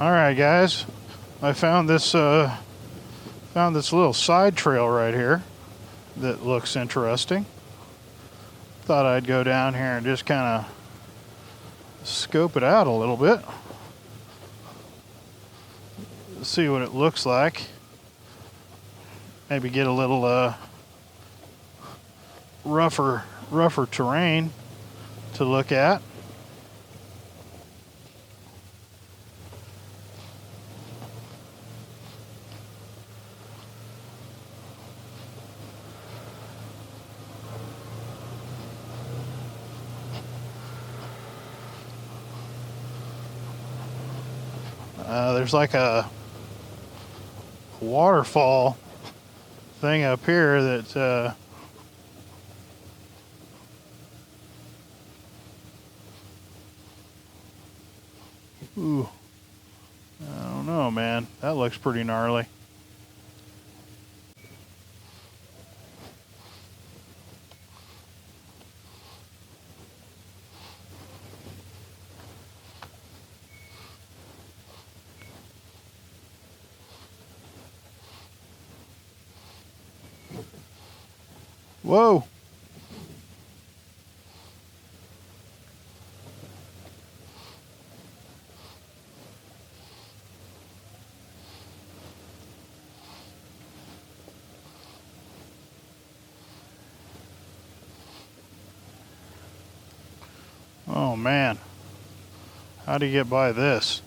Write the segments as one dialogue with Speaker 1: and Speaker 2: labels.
Speaker 1: All right, guys, I found this little side trail right here that looks interesting. Thought I'd go down here and just kind of scope it out a little bit, see what it looks like. Maybe get a little rougher terrain to look at. There's like a waterfall thing up here that ooh, I don't know, man. That looks pretty gnarly. Whoa. Oh man, how do you get by this?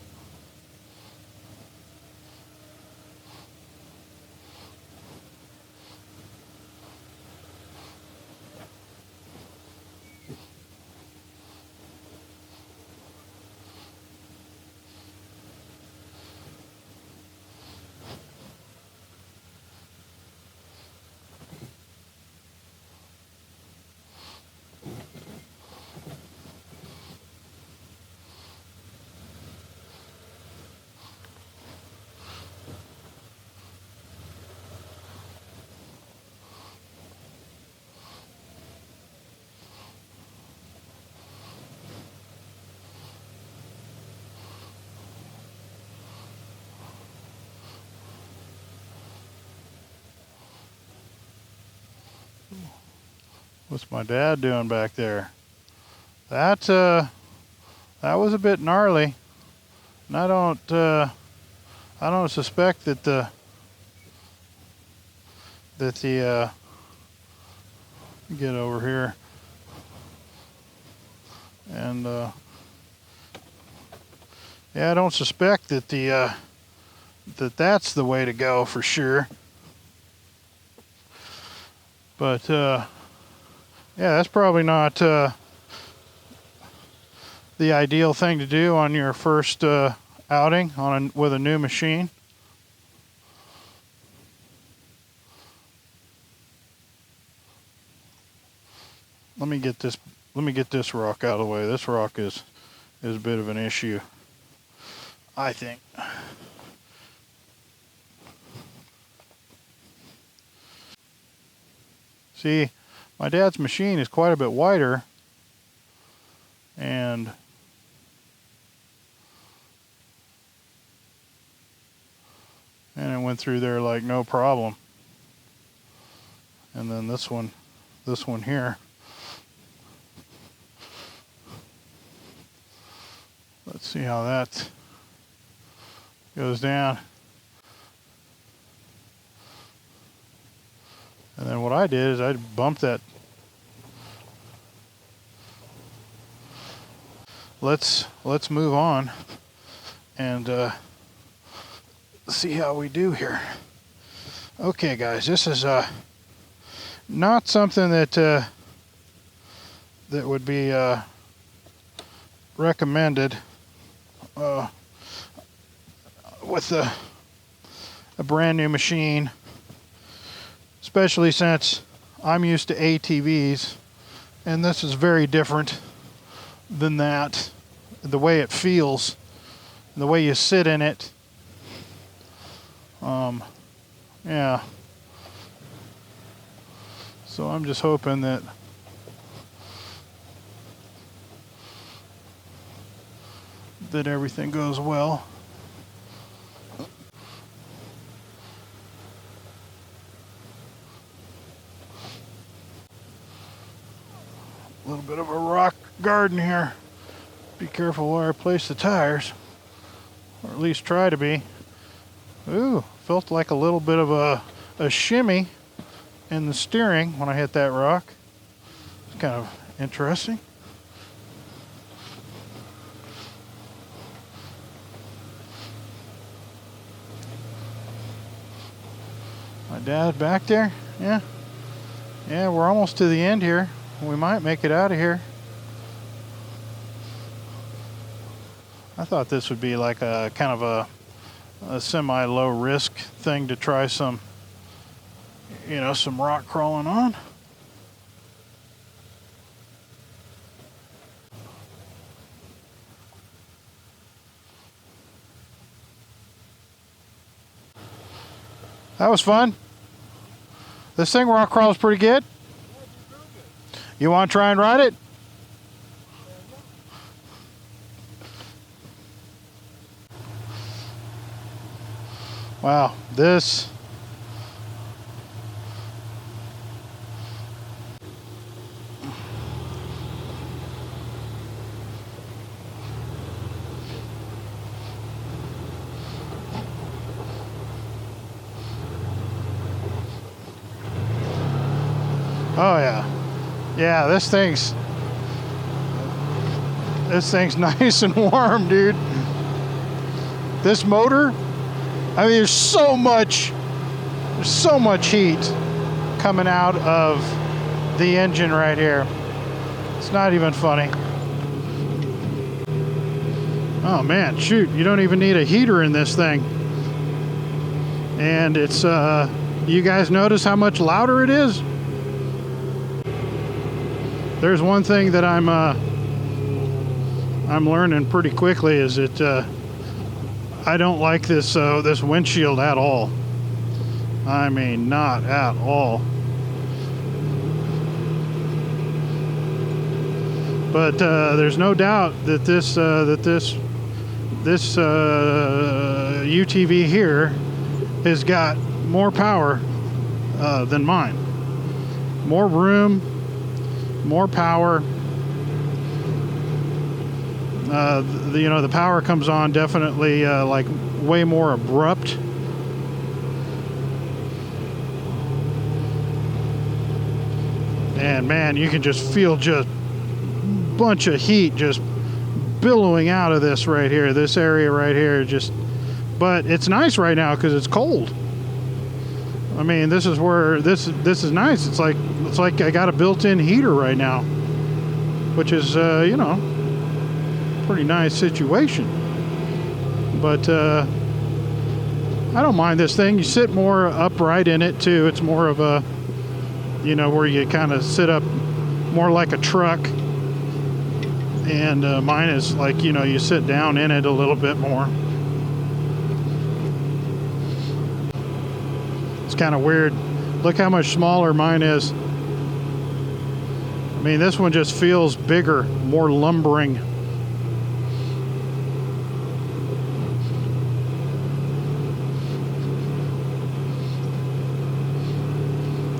Speaker 1: What's my dad doing back there? That was a bit gnarly. And I don't suspect that the get over here and yeah, I don't suspect that that's the way to go for sure. But yeah, that's probably not the ideal thing to do on your first outing with a new machine. Let me get this rock out of the way. This rock is a bit of an issue, I think. See, my dad's machine is quite a bit wider, and it went through there like no problem. And then this one here. Let's see how that goes down. And then what I did is I bumped that. Let's move on and see how we do here. Okay, guys, this is not something that would be recommended with a brand new machine, especially since I'm used to ATVs, and this is very different than that. The way it feels, the way you sit in it, yeah. So I'm just hoping that everything goes well. bit of a rock garden here. Be careful where I place the tires, or at least try to be. Ooh, felt like a little bit of a shimmy in the steering when I hit that rock. It's kind of interesting. My dad back there? Yeah. Yeah, we're almost to the end here. We might make it out of here. I thought this would be like a kind of a semi-low risk thing to try some, you know, some rock crawling on. That was fun. This thing rock crawls pretty good. You want to try and ride it? Wow, this. Oh yeah. Yeah, this thing's nice and warm, dude. This motor, I mean, there's so much heat coming out of the engine right here. It's not even funny. Oh man, shoot, you don't even need a heater in this thing. And it's, you guys notice how much louder it is? There's one thing that I'm learning pretty quickly is that I don't like this this windshield at all. I mean, not at all. But there's no doubt that this UTV here has got more power than mine. More room, more power. You know, the power comes on definitely like way more abrupt. And man, you can just feel just a bunch of heat just billowing out of this right here, this area right here. Just, but it's nice right now because it's cold. I mean, this is where this is nice. It's like I got a built-in heater right now, which is you know, pretty nice situation. But I don't mind this thing. You sit more upright in it too. It's more of a, you know, where you kind of sit up more like a truck. And mine is like, you know, you sit down in it a little bit more. It's kind of weird. Look how much smaller mine is. I mean, this one just feels bigger, more lumbering.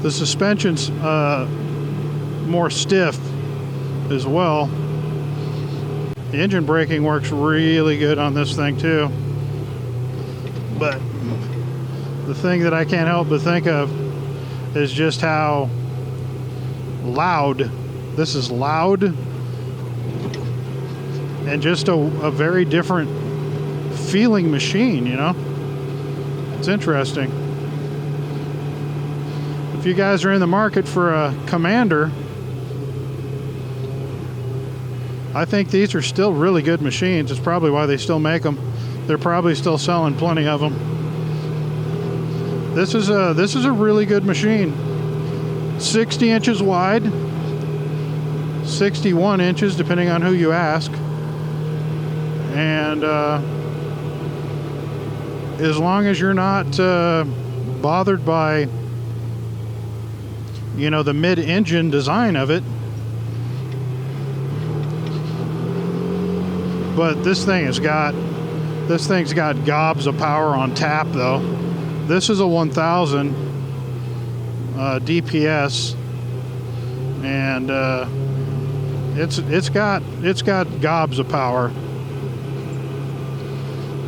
Speaker 1: The suspension's more stiff as well. The engine braking works really good on this thing too. But the thing that I can't help but think of is just how loud this is. Loud, and just a very different feeling machine, you know. It's interesting. If you guys are in the market for a Commander, I think these are still really good machines. It's probably why they still make them. They're probably still selling plenty of them. This is a really good machine. 60 inches wide, 61 inches depending on who you ask. And as long as you're not bothered by, you know, the mid-engine design of it. But this thing's got gobs of power on tap though. This is a 1000 DPS, and It's got gobs of power.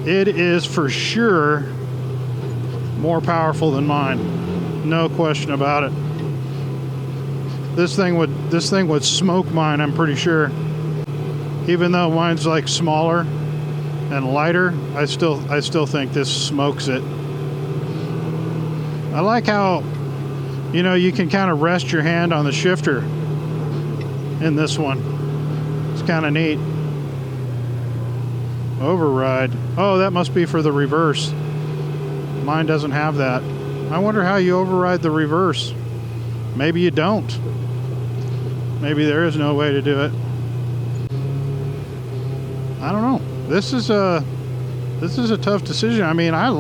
Speaker 1: It is for sure more powerful than mine. No question about it. This thing would smoke mine, I'm pretty sure. Even though mine's like smaller and lighter, I still think this smokes it. I like how, you know, you can kind of rest your hand on the shifter in this one. It's kind of neat. Override. Oh, that must be for the reverse. Mine doesn't have that. I wonder how you override the reverse. Maybe you don't. Maybe there is no way to do it. I don't know. This is a tough decision. I mean, I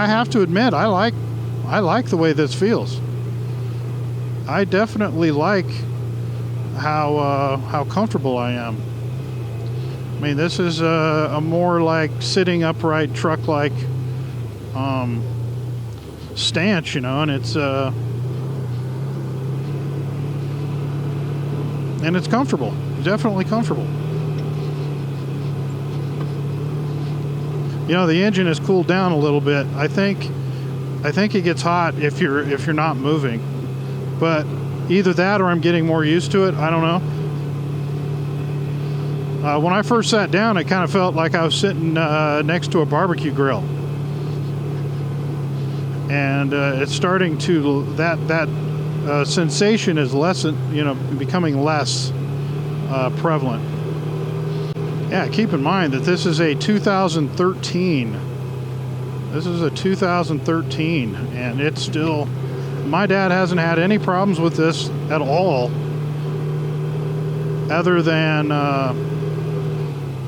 Speaker 1: have to admit, I like the way this feels. I definitely like how comfortable I am. I mean, this is a more like sitting upright truck-like stance, you know, and it's comfortable. Definitely comfortable. You know, the engine has cooled down a little bit. I think it gets hot if you're not moving, but either that or I'm getting more used to it. I don't know. When I first sat down, it kind of felt like I was sitting next to a barbecue grill, and it's starting to that sensation is less, you know, becoming less prevalent. Yeah, keep in mind that this is a 2013. This is a 2013, and it's still. My dad hasn't had any problems with this at all, other than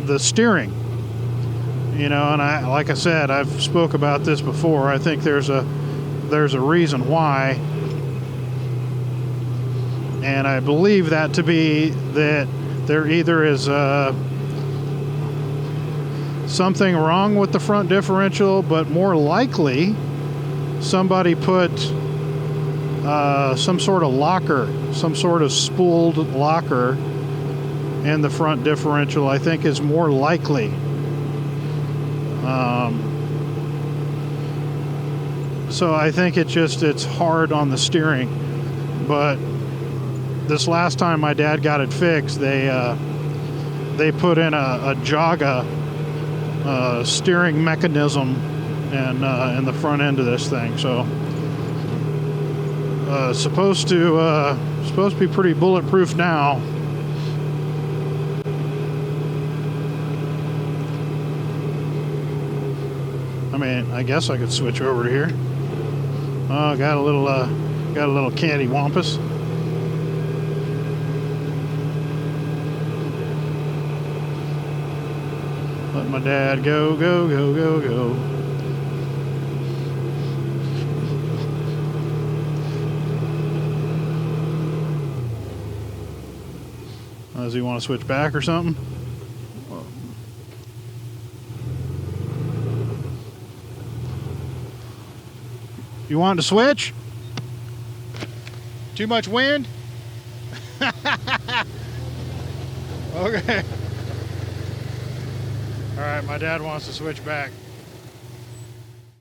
Speaker 1: the steering. You know, and like I said, I've spoke about this before. I think there's a reason why, and I believe that to be that there either is something wrong with the front differential, but more likely somebody put some sort of locker, some sort of spooled locker in the front differential, I think is more likely. So I think it's hard on the steering. But this last time my dad got it fixed, they put in a Jaga steering mechanism in the front end of this thing. So supposed to be pretty bulletproof now. I mean, I guess I could switch over to here. Oh, got a little candy wampus. Let my dad go, go, go, go, go. Does he want to switch back or something? You want to switch? Too much wind? Okay. All right, my dad wants to switch back.